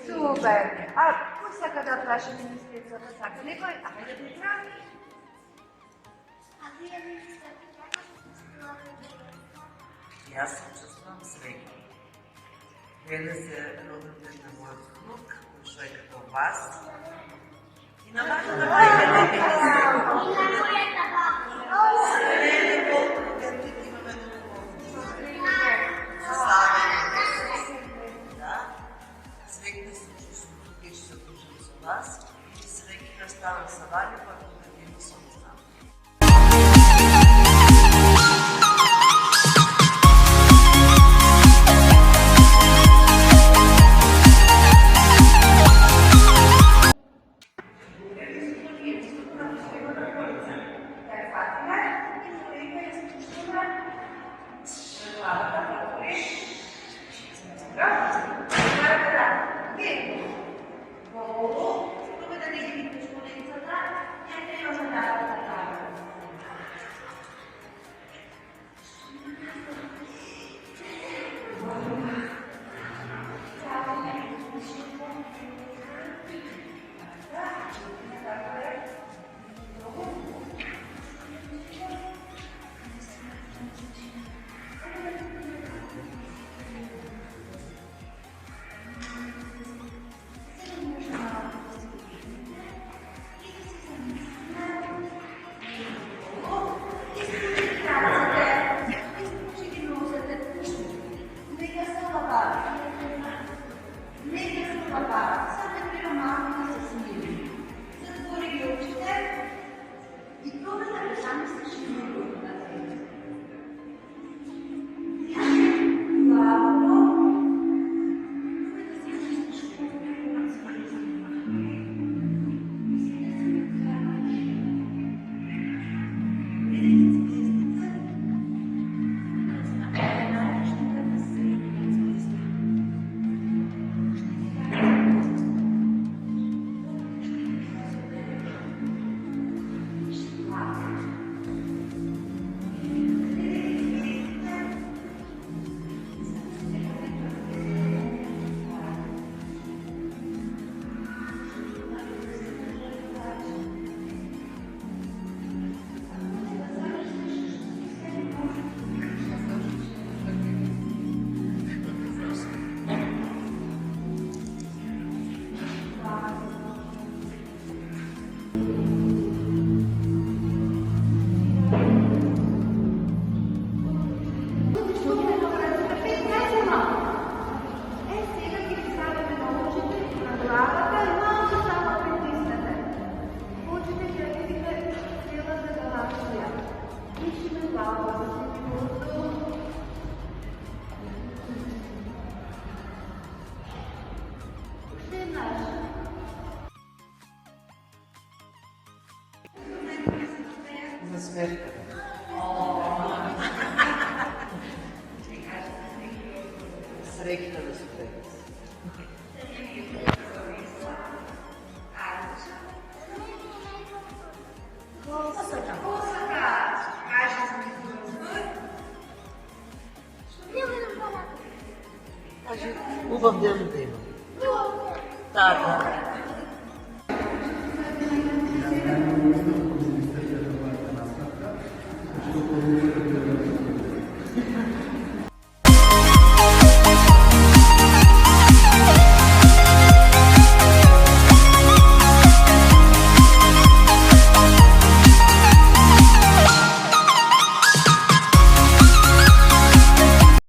Super. A questa cada flash ministerială dacă ne voi avea de plan. Аз се чувствам свеки. Вие да се родите на моят внук, човек като вас. И на вашата майка не бих се. Сваление Бог, дете имаме свекна се чувството, че се дружим с вас и свеки да стана събрание, който да ви има собствена. Сверка. Сректа да се прегат. Кажи, убав ден да има. Тата.